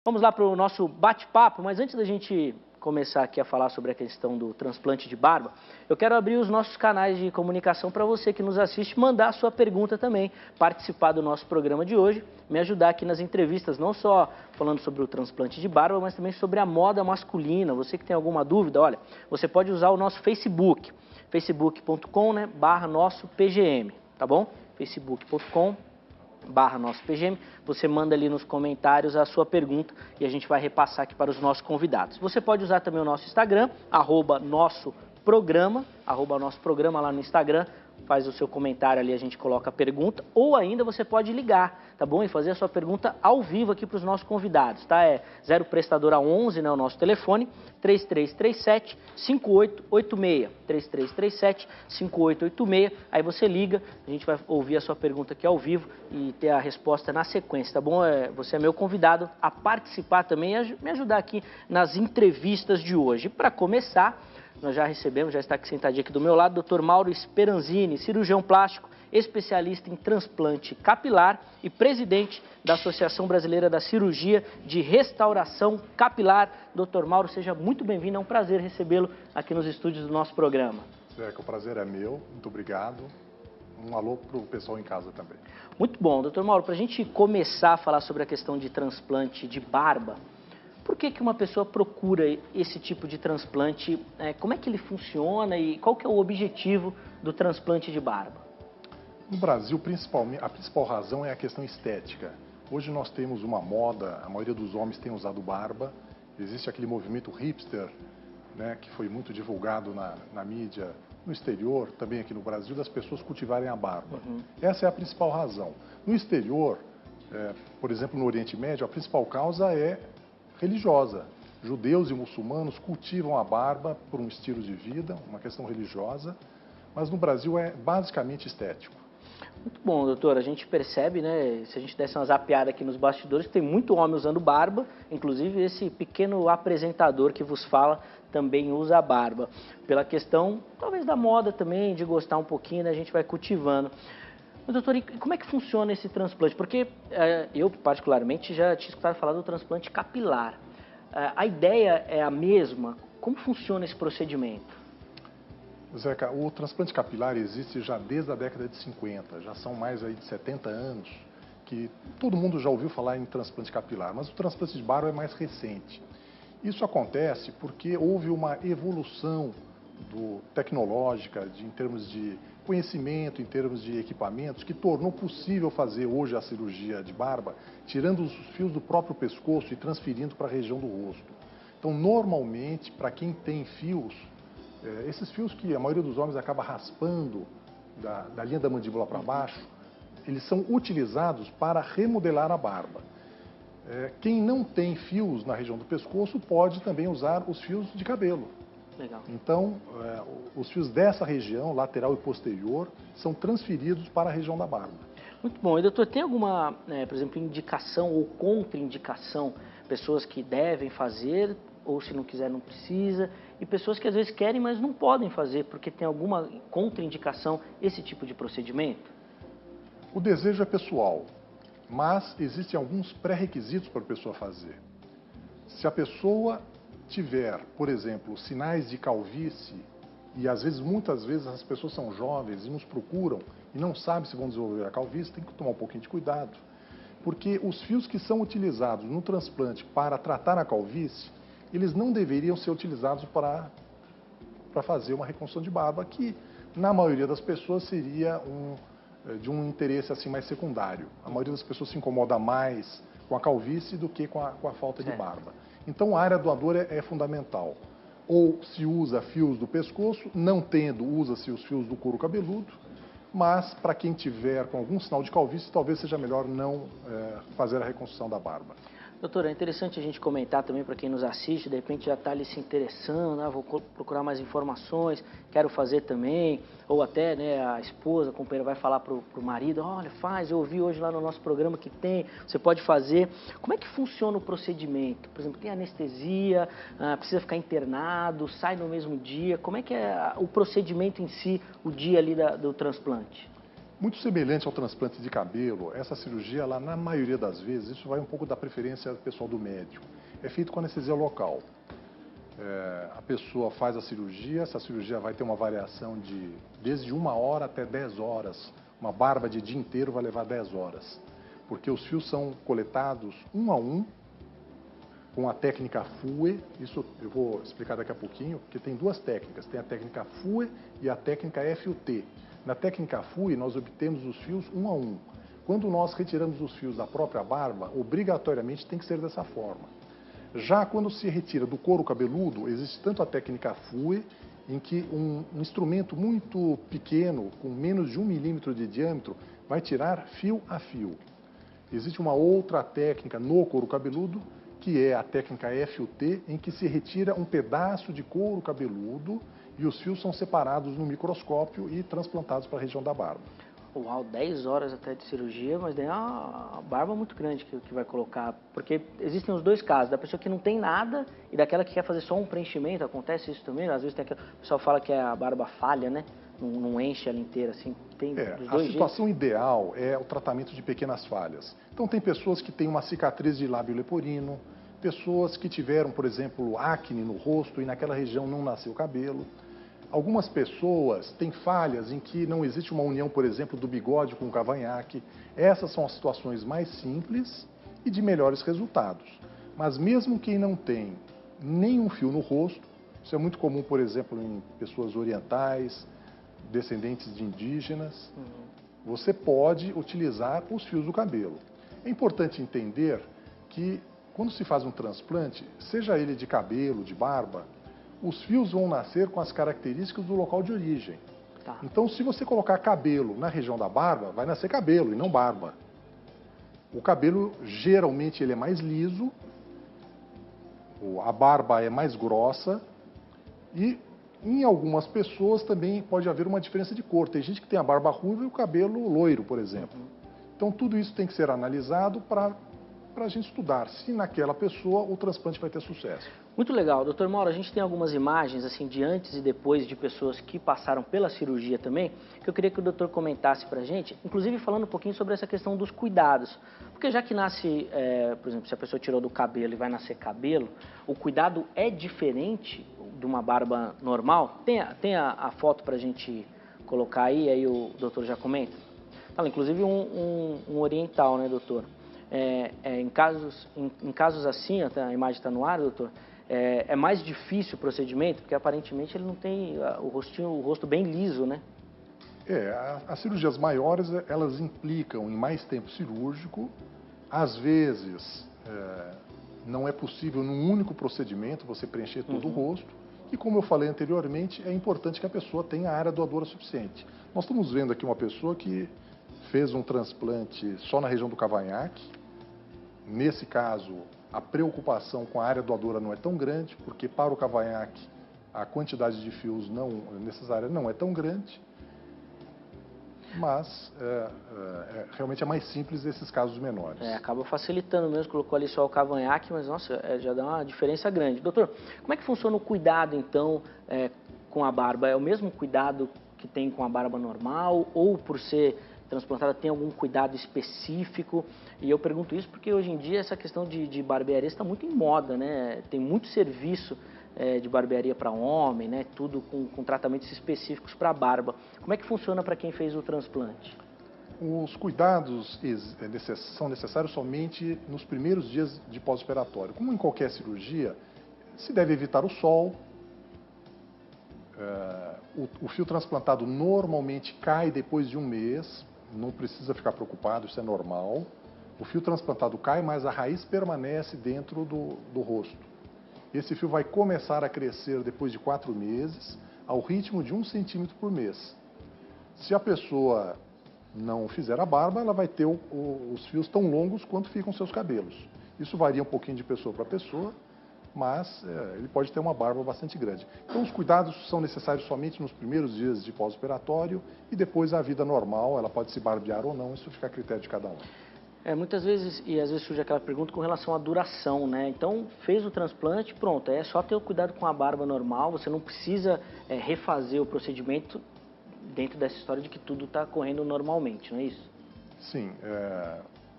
Vamos lá para o nosso bate-papo, mas antes da gente começar aqui a falar sobre a questão do transplante de barba, eu quero abrir os nossos canais de comunicação para você que nos assiste mandar a sua pergunta também, participar do nosso programa de hoje, me ajudar aqui nas entrevistas, não só falando sobre o transplante de barba, mas também sobre a moda masculina. Você que tem alguma dúvida, olha, você pode usar o nosso Facebook, facebook.com, né, /nosso PGM, tá bom? facebook.com/nosso PGM, você manda ali nos comentários a sua pergunta e a gente vai repassar aqui para os nossos convidados. Você pode usar também o nosso Instagram, @nosso programa lá no Instagram, faz o seu comentário ali, a gente coloca a pergunta, ou ainda você pode ligar, tá bom? E fazer a sua pergunta ao vivo aqui para os nossos convidados, tá? É 0 prestadora 11, né, o nosso telefone, 3337-5886, 3337-5886, aí você liga, a gente vai ouvir a sua pergunta aqui ao vivo e ter a resposta na sequência, tá bom? Você é meu convidado a participar também e me ajudar aqui nas entrevistas de hoje. Para começar, nós já recebemos, já está aqui sentadinho aqui do meu lado, Dr. Mauro Speranzini, cirurgião plástico, especialista em transplante capilar e presidente da Associação Brasileira da Cirurgia de Restauração Capilar. Dr. Mauro, seja muito bem-vindo, é um prazer recebê-lo aqui nos estúdios do nosso programa. Zeca, o prazer é meu, muito obrigado. Um alô para o pessoal em casa também. Muito bom, Dr. Mauro, para a gente começar a falar sobre a questão de transplante de barba, por que uma pessoa procura esse tipo de transplante? Como é que ele funciona e qual que é o objetivo do transplante de barba? No Brasil, principalmente, a principal razão é a questão estética. Hoje nós temos uma moda, a maioria dos homens tem usado barba. Existe aquele movimento hipster, né, que foi muito divulgado na mídia, no exterior, também aqui no Brasil, das pessoas cultivarem a barba. Essa é a principal razão. No exterior, por exemplo, no Oriente Médio, a principal causa é religiosa. Judeus e muçulmanos cultivam a barba por um estilo de vida, uma questão religiosa, mas no Brasil é basicamente estético. Muito bom, doutor. A gente percebe, né, se a gente desse uma zapeada aqui nos bastidores, tem muito homem usando barba, inclusive esse pequeno apresentador que vos fala também usa barba. Pela questão, talvez, da moda também, de gostar um pouquinho, né, a gente vai cultivando. Mas, doutor, e como é que funciona esse transplante? Porque eu, particularmente, já tinha escutado falar do transplante capilar. A ideia é a mesma? Como funciona esse procedimento? Zeca, o transplante capilar existe já desde a década de 50, já são mais aí de 70 anos que todo mundo já ouviu falar em transplante capilar, mas o transplante de barba é mais recente. Isso acontece porque houve uma evolução tecnológica em termos de conhecimento, em termos de equipamentos, que tornou possível fazer hoje a cirurgia de barba, tirando os fios do próprio pescoço e transferindo para a região do rosto. Então, normalmente, para quem tem fios, esses fios que a maioria dos homens acaba raspando da linha da mandíbula para baixo, eles são utilizados para remodelar a barba. Quem não tem fios na região do pescoço pode também usar os fios de cabelo. Legal. Então, os fios dessa região, lateral e posterior, são transferidos para a região da barba. Muito bom. E, doutor, tem alguma, por exemplo, indicação ou contraindicação? Pessoas que devem fazer, ou se não quiser, não precisa, e pessoas que às vezes querem, mas não podem fazer, porque tem alguma contraindicação esse tipo de procedimento? O desejo é pessoal, mas existem alguns pré-requisitos para a pessoa fazer. Se a pessoa tiver, por exemplo, sinais de calvície, e às vezes, muitas vezes, as pessoas são jovens e nos procuram e não sabem se vão desenvolver a calvície, tem que tomar um pouquinho de cuidado, porque os fios que são utilizados no transplante para tratar a calvície, eles não deveriam ser utilizados para fazer uma reconstrução de barba, que na maioria das pessoas seria de um interesse assim mais secundário. A maioria das pessoas se incomoda mais com a calvície do que com a falta de barba. Então a área doadora é fundamental. Ou se usa fios do pescoço, não tendo, usa-se os fios do couro cabeludo, mas para quem tiver com algum sinal de calvície, talvez seja melhor não fazer a reconstrução da barba. Doutor, é interessante a gente comentar também para quem nos assiste, de repente já está ali se interessando, vou procurar mais informações, quero fazer também, ou até, né, a esposa, a companheira vai falar para o marido, olha, faz, eu ouvi hoje lá no nosso programa que tem, você pode fazer. Como é que funciona o procedimento? Por exemplo, tem anestesia, precisa ficar internado, sai no mesmo dia, como é que é o procedimento em si, o dia ali do transplante? Muito semelhante ao transplante de cabelo, essa cirurgia, ela, na maioria das vezes, isso vai um pouco da preferência pessoal do médico. É feito com anestesia local. A pessoa faz a cirurgia, essa cirurgia vai ter uma variação de desde 1 hora até 10 horas. Uma barba de dia inteiro vai levar 10 horas. Porque os fios são coletados um a um, com a técnica FUE. Isso eu vou explicar daqui a pouquinho, porque tem duas técnicas. Tem a técnica FUE e a técnica FUT. Na técnica FUE, nós obtemos os fios um a um. Quando nós retiramos os fios da própria barba, obrigatoriamente tem que ser dessa forma. Já quando se retira do couro cabeludo, existe tanto a técnica FUE, em que um instrumento muito pequeno, com menos de 1 milímetro de diâmetro, vai tirar fio a fio. Existe uma outra técnica no couro cabeludo, que é a técnica FUT, em que se retira um pedaço de couro cabeludo e os fios são separados no microscópio e transplantados para a região da barba. Uau, 10 horas até de cirurgia, mas daí é uma barba muito grande que vai colocar. Porque existem os dois casos, da pessoa que não tem nada e daquela que quer fazer só um preenchimento. Acontece isso também, às vezes tem aquela, o pessoal fala que a barba falha, né? Não enche ela inteira, assim. Tem dos dois a situação ideal é o tratamento de pequenas falhas. Então tem pessoas que têm uma cicatriz de lábio leporino, pessoas que tiveram, por exemplo, acne no rosto e naquela região não nasceu cabelo. Algumas pessoas têm falhas em que não existe uma união, por exemplo, do bigode com o cavanhaque. Essas são as situações mais simples e de melhores resultados. Mas mesmo quem não tem nenhum fio no rosto, isso é muito comum, por exemplo, em pessoas orientais, descendentes de indígenas, você pode utilizar os fios do cabelo. É importante entender que quando se faz um transplante, seja ele de cabelo, de barba, os fios vão nascer com as características do local de origem. Tá. Então, se você colocar cabelo na região da barba, vai nascer cabelo e não barba. O cabelo, geralmente, ele é mais liso, a barba é mais grossa e, em algumas pessoas, também pode haver uma diferença de cor. Tem gente que tem a barba ruiva e o cabelo loiro, por exemplo. Então, tudo isso tem que ser analisado para a gente estudar se naquela pessoa o transplante vai ter sucesso. Muito legal. Doutor Mauro, a gente tem algumas imagens assim de antes e depois de pessoas que passaram pela cirurgia também, que eu queria que o doutor comentasse pra gente, inclusive falando um pouquinho sobre essa questão dos cuidados. Porque já que nasce, por exemplo, se a pessoa tirou do cabelo e vai nascer cabelo, o cuidado é diferente de uma barba normal? Tem a foto pra gente colocar aí o doutor já comenta? Tá, inclusive um oriental, né, doutor? Em casos assim, a imagem está no ar, doutor, é mais difícil o procedimento, porque aparentemente ele não tem o rosto bem liso, né? As cirurgias maiores, elas implicam em mais tempo cirúrgico. Às vezes, não é possível num único procedimento você preencher todo o rosto. E como eu falei anteriormente, é importante que a pessoa tenha a área doadora suficiente. Nós estamos vendo aqui uma pessoa que fez um transplante só na região do cavanhaque. Nesse caso, a preocupação com a área doadora não é tão grande, porque para o cavanhaque a quantidade de fios necessária não é tão grande, mas realmente é mais simples esses casos menores. Acaba facilitando mesmo, colocou ali só o cavanhaque, mas nossa, já dá uma diferença grande. Doutor, como é que funciona o cuidado então com a barba? É o mesmo cuidado que tem com a barba normal ou por ser transplantada tem algum cuidado específico? E eu pergunto isso porque hoje em dia essa questão de barbearia está muito em moda, né? Tem muito serviço de barbearia para homem, né? Tudo com tratamentos específicos para a barba. Como é que funciona para quem fez o transplante? Os cuidados são necessários somente nos primeiros dias de pós-operatório. Como em qualquer cirurgia, se deve evitar o sol. O fio transplantado normalmente cai depois de um mês. Não precisa ficar preocupado, isso é normal. O fio transplantado cai, mas a raiz permanece dentro do rosto. Esse fio vai começar a crescer depois de 4 meses, ao ritmo de 1 centímetro por mês. Se a pessoa não fizer a barba, ela vai ter os fios tão longos quanto ficam seus cabelos. Isso varia um pouquinho de pessoa para pessoa, mas ele pode ter uma barba bastante grande. Então, os cuidados são necessários somente nos primeiros dias de pós-operatório e depois a vida normal, ela pode se barbear ou não, isso fica a critério de cada um. Muitas vezes, e às vezes surge aquela pergunta com relação à duração, né? Então, fez o transplante, pronto, é só ter o cuidado com a barba normal, você não precisa refazer o procedimento dentro dessa história de que tudo está correndo normalmente, não é isso? Sim,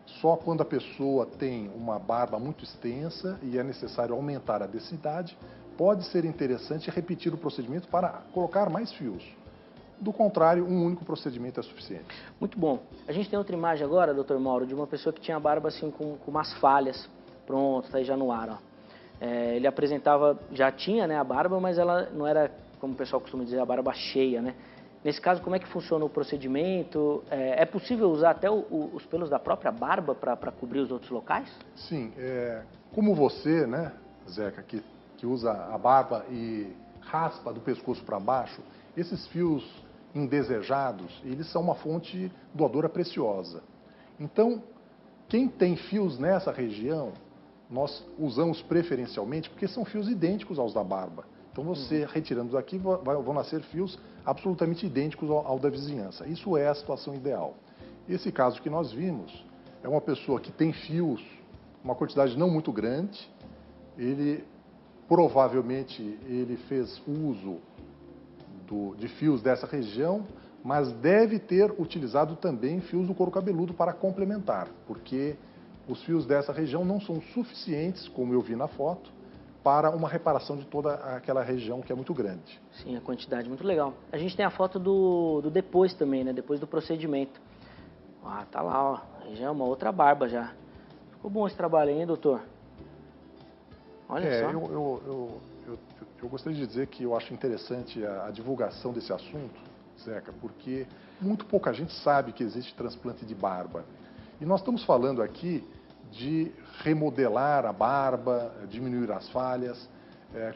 só quando a pessoa tem uma barba muito extensa e é necessário aumentar a densidade, pode ser interessante repetir o procedimento para colocar mais fios. Do contrário, um único procedimento é suficiente. Muito bom. A gente tem outra imagem agora, doutor Mauro, de uma pessoa que tinha a barba assim com umas falhas. Pronto, tá aí já no ar, ó. Ele apresentava, já tinha, né, a barba, mas ela não era, como o pessoal costuma dizer, a barba cheia, né? Nesse caso, como é que funciona o procedimento? É possível usar até os pelos da própria barba para cobrir os outros locais? Sim, como você, né, Zeca, que usa a barba e raspa do pescoço para baixo, esses fios indesejados, eles são uma fonte doadora preciosa. Então, quem tem fios nessa região, nós usamos preferencialmente porque são fios idênticos aos da barba. Então, você retirando daqui, vão nascer fios absolutamente idênticos ao da vizinhança. Isso é a situação ideal. Esse caso que nós vimos é uma pessoa que tem fios, uma quantidade não muito grande, provavelmente ele fez uso de fios dessa região, mas deve ter utilizado também fios do couro cabeludo para complementar, porque os fios dessa região não são suficientes, como eu vi na foto, para uma reparação de toda aquela região que é muito grande. Sim, a quantidade, muito legal. A gente tem a foto do depois também, né? Depois do procedimento. Ah, tá lá, ó. Aí já é uma outra barba já. Ficou bom esse trabalho, hein, doutor? Olha só. Eu gostaria de dizer que eu acho interessante a divulgação desse assunto, Zeca, porque muito pouca gente sabe que existe transplante de barba. E nós estamos falando aqui de remodelar a barba, diminuir as falhas.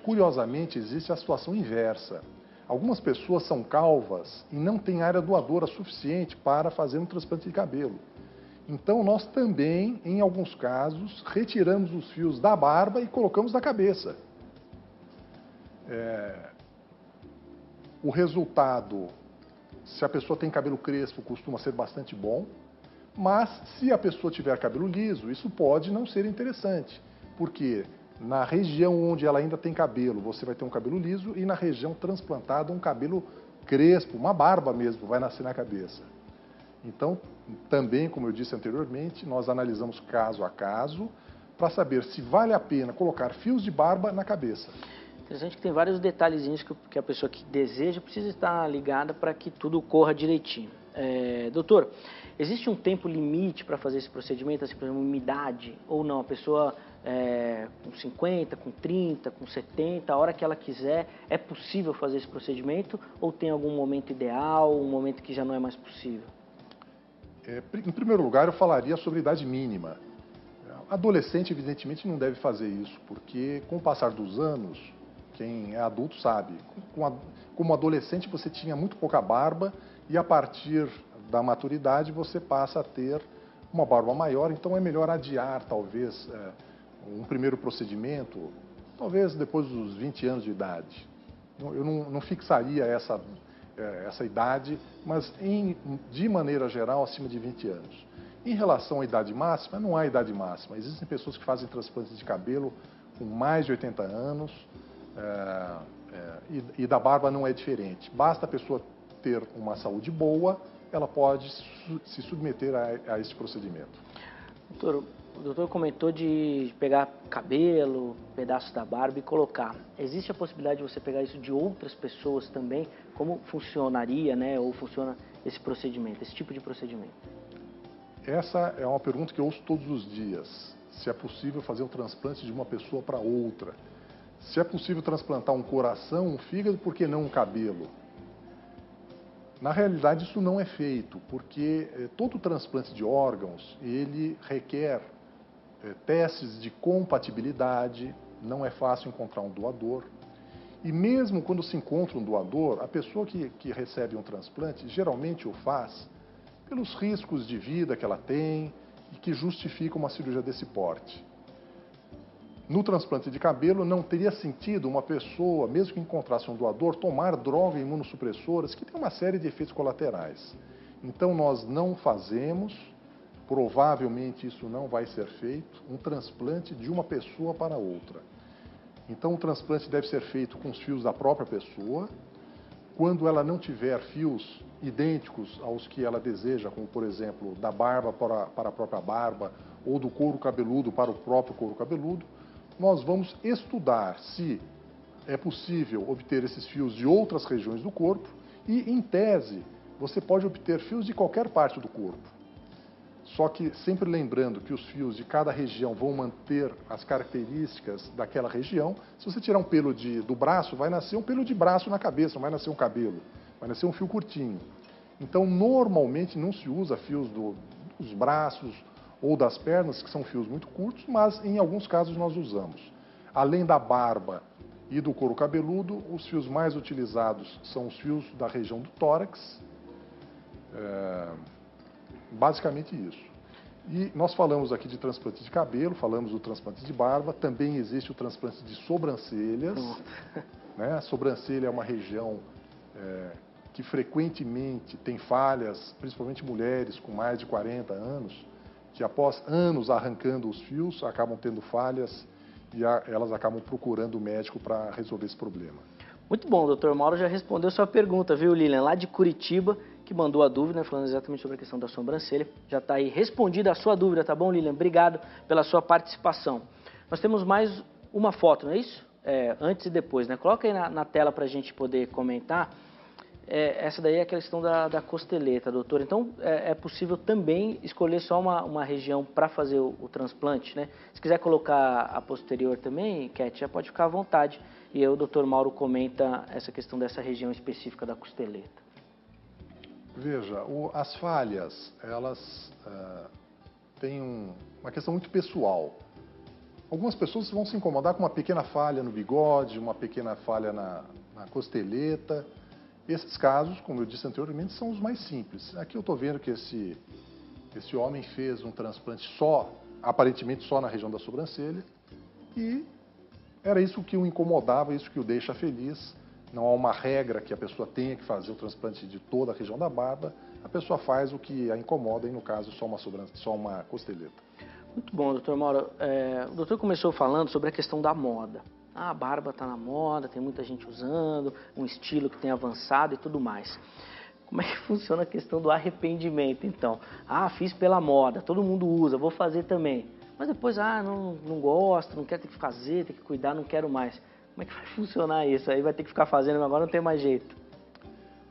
Curiosamente, existe a situação inversa. Algumas pessoas são calvas e não têm área doadora suficiente para fazer um transplante de cabelo. Então, nós também, em alguns casos, retiramos os fios da barba e colocamos na cabeça. O resultado, se a pessoa tem cabelo crespo, costuma ser bastante bom, mas se a pessoa tiver cabelo liso, isso pode não ser interessante, porque na região onde ela ainda tem cabelo, você vai ter um cabelo liso, e na região transplantada, um cabelo crespo, uma barba mesmo, vai nascer na cabeça. Então, também, como eu disse anteriormente, nós analisamos caso a caso para saber se vale a pena colocar fios de barba na cabeça. Interessante que tem vários detalhezinhos que a pessoa que deseja precisa estar ligada para que tudo corra direitinho. Doutor, existe um tempo limite para fazer esse procedimento, assim, por exemplo, uma idade ou não? A pessoa com 50, com 30, com 70, a hora que ela quiser, é possível fazer esse procedimento ou tem algum momento ideal, um momento que já não é mais possível? Em primeiro lugar, eu falaria sobre idade mínima. Adolescente, evidentemente, não deve fazer isso, porque com o passar dos anos, quem é adulto sabe, como adolescente você tinha muito pouca barba e a partir da maturidade você passa a ter uma barba maior, então é melhor adiar talvez um primeiro procedimento, talvez depois dos 20 anos de idade. Eu não fixaria essa idade, mas de maneira geral acima de 20 anos. Em relação à idade máxima, não há idade máxima. Existem pessoas que fazem transplantes de cabelo com mais de 80 anos, e da barba não é diferente. Basta a pessoa ter uma saúde boa, ela pode se submeter a esse procedimento. Doutor, o doutor comentou de pegar cabelo, pedaços da barba e colocar. Existe a possibilidade de você pegar isso de outras pessoas também? Como funcionaria, né, ou funciona esse procedimento, esse tipo de procedimento? Essa é uma pergunta que eu ouço todos os dias. Se é possível fazer o transplante de uma pessoa para outra. Se é possível transplantar um coração, um fígado, por que não um cabelo? Na realidade, isso não é feito, porque todo transplante de órgãos, ele requer testes de compatibilidade, não é fácil encontrar um doador. E mesmo quando se encontra um doador, a pessoa que recebe um transplante, geralmente o faz pelos riscos de vida que ela tem e que justificam uma cirurgia desse porte. No transplante de cabelo, não teria sentido uma pessoa, mesmo que encontrasse um doador, tomar drogas imunossupressoras que tem uma série de efeitos colaterais. Então, nós não fazemos, provavelmente isso não vai ser feito, um transplante de uma pessoa para outra. Então, o transplante deve ser feito com os fios da própria pessoa. Quando ela não tiver fios idênticos aos que ela deseja, como por exemplo, da barba para a própria barba ou do couro cabeludo para o próprio couro cabeludo, nós vamos estudar se é possível obter esses fios de outras regiões do corpo e, em tese, você pode obter fios de qualquer parte do corpo. Só que sempre lembrando que os fios de cada região vão manter as características daquela região. Se você tirar um pelo do braço, vai nascer um pelo de braço na cabeça, não vai nascer um cabelo, vai nascer um fio curtinho. Então, normalmente não se usa fios dos braços ou das pernas, que são fios muito curtos, mas em alguns casos nós usamos. Além da barba e do couro cabeludo, os fios mais utilizados são os fios da região do tórax, basicamente isso. E nós falamos aqui de transplante de cabelo, falamos do transplante de barba, também existe o transplante de sobrancelhas. Né? A sobrancelha é uma região que frequentemente tem falhas, principalmente mulheres com mais de 40 anos, que após anos arrancando os fios, acabam tendo falhas e elas acabam procurando o médico para resolver esse problema. Muito bom, o doutor Mauro já respondeu sua pergunta, viu, Lilian? Lá de Curitiba, que mandou a dúvida, falando exatamente sobre a questão da sobrancelha. Já está aí respondida a sua dúvida, tá bom, Lilian? Obrigado pela sua participação. Nós temos mais uma foto, não é isso? Antes e depois, né? Coloca aí na tela para a gente poder comentar. Essa daí é a questão da costeleta, doutor. Então, é possível também escolher só uma região para fazer o transplante, né? Se quiser colocar a posterior também, Cat, já pode ficar à vontade. E aí o doutor Mauro comenta essa questão dessa região específica da costeleta. Veja, as falhas, elas têm uma questão muito pessoal. Algumas pessoas vão se incomodar com uma pequena falha no bigode, uma pequena falha na costeleta. Esses casos, como eu disse anteriormente, são os mais simples. Aqui eu estou vendo que esse homem fez um transplante aparentemente só na região da sobrancelha, e era isso que o incomodava, isso que o deixa feliz. Não há uma regra que a pessoa tenha que fazer o transplante de toda a região da barba. A pessoa faz o que a incomoda, e no caso só uma costeleta. Muito bom, doutor Mauro. O doutor começou falando sobre a questão da moda. A barba está na moda, tem muita gente usando, um estilo que tem avançado e tudo mais. Como é que funciona a questão do arrependimento, então? Fiz pela moda, todo mundo usa, vou fazer também. Mas depois, não gosto, não quero ter que fazer, ter que cuidar, não quero mais. Como é que vai funcionar isso? Aí vai ter que ficar fazendo, mas agora não tem mais jeito.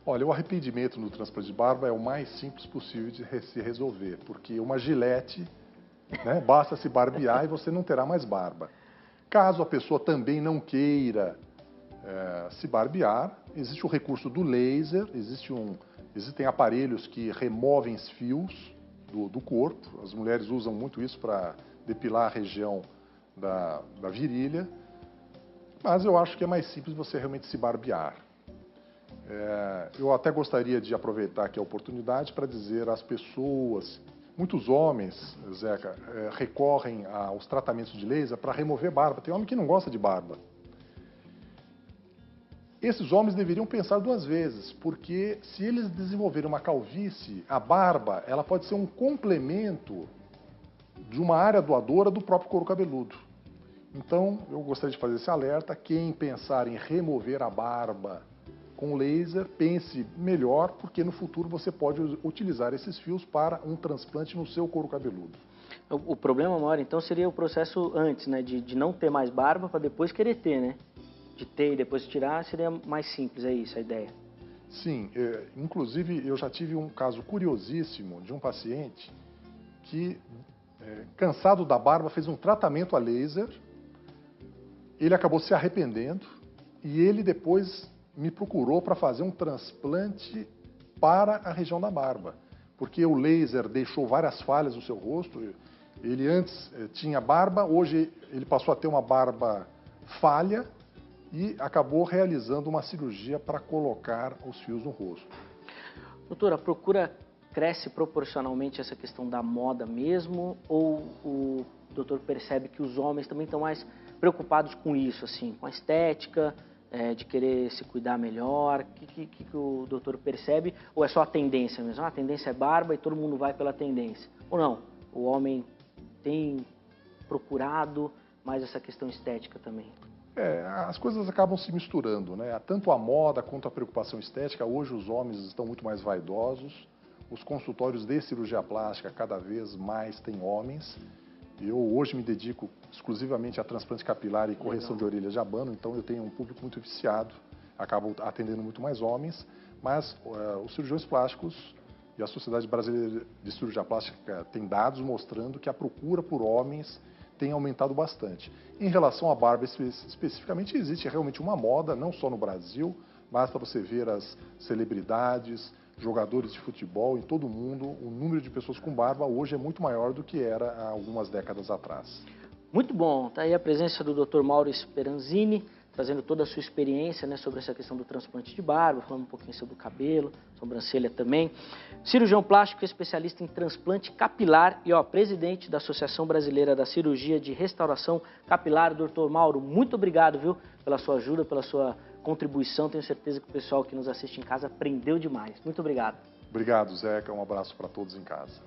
Olha, o arrependimento no transplante de barba é o mais simples possível de se resolver, porque uma gilete, né, basta se barbear e você não terá mais barba. Caso a pessoa também não queira se barbear, existe o recurso do laser, existem aparelhos que removem os fios do corpo. As mulheres usam muito isso para depilar a região da virilha, mas eu acho que é mais simples você realmente se barbear. Eu até gostaria de aproveitar aqui a oportunidade para dizer às pessoas, muitos homens, Zeca, recorrem aos tratamentos de laser para remover barba. Tem homem que não gosta de barba. Esses homens deveriam pensar duas vezes, porque se eles desenvolverem uma calvície, a barba ela pode ser um complemento de uma área doadora do próprio couro cabeludo. Então, eu gostaria de fazer esse alerta. Quem pensar em remover a barba com laser, pense melhor, porque no futuro você pode utilizar esses fios para um transplante no seu couro cabeludo. O problema maior, então, seria o processo antes, né? De não ter mais barba para depois querer ter, né? De ter e depois tirar seria mais simples, é isso a ideia? Sim, inclusive eu já tive um caso curiosíssimo de um paciente que, cansado da barba, fez um tratamento a laser, ele acabou se arrependendo e ele depois me procurou para fazer um transplante para a região da barba, porque o laser deixou várias falhas no seu rosto. Ele antes tinha barba, hoje ele passou a ter uma barba falha e acabou realizando uma cirurgia para colocar os fios no rosto. Doutor, a procura cresce proporcionalmente a essa questão da moda mesmo, ou o doutor percebe que os homens também estão mais preocupados com isso, assim, com a estética, de querer se cuidar melhor? O que o doutor percebe? Ou é só a tendência mesmo? A tendência é barba e todo mundo vai pela tendência. Ou não? O homem tem procurado mais essa questão estética também? As coisas acabam se misturando, né? Tanto a moda quanto a preocupação estética. Hoje os homens estão muito mais vaidosos. Os consultórios de cirurgia plástica cada vez mais têm homens. Eu hoje me dedico exclusivamente a transplante capilar e correção de orelhas de abano, então eu tenho um público muito viciado, acabo atendendo muito mais homens, mas os cirurgiões plásticos e a Sociedade Brasileira de Cirurgia Plástica tem dados mostrando que a procura por homens tem aumentado bastante. Em relação à barba especificamente, existe realmente uma moda, não só no Brasil, mas para você ver as celebridades, jogadores de futebol em todo o mundo, o número de pessoas com barba hoje é muito maior do que era há algumas décadas atrás. Muito bom, está aí a presença do Dr. Mauro Speranzini, trazendo toda a sua experiência, né, sobre essa questão do transplante de barba, falando um pouquinho sobre o cabelo, sobrancelha também. Cirurgião plástico, especialista em transplante capilar e presidente da Associação Brasileira da Cirurgia de Restauração Capilar. Dr. Mauro, muito obrigado, viu, pela sua ajuda, pela sua contribuição. Tenho certeza que o pessoal que nos assiste em casa aprendeu demais. Muito obrigado. Obrigado, Zeca. Um abraço para todos em casa.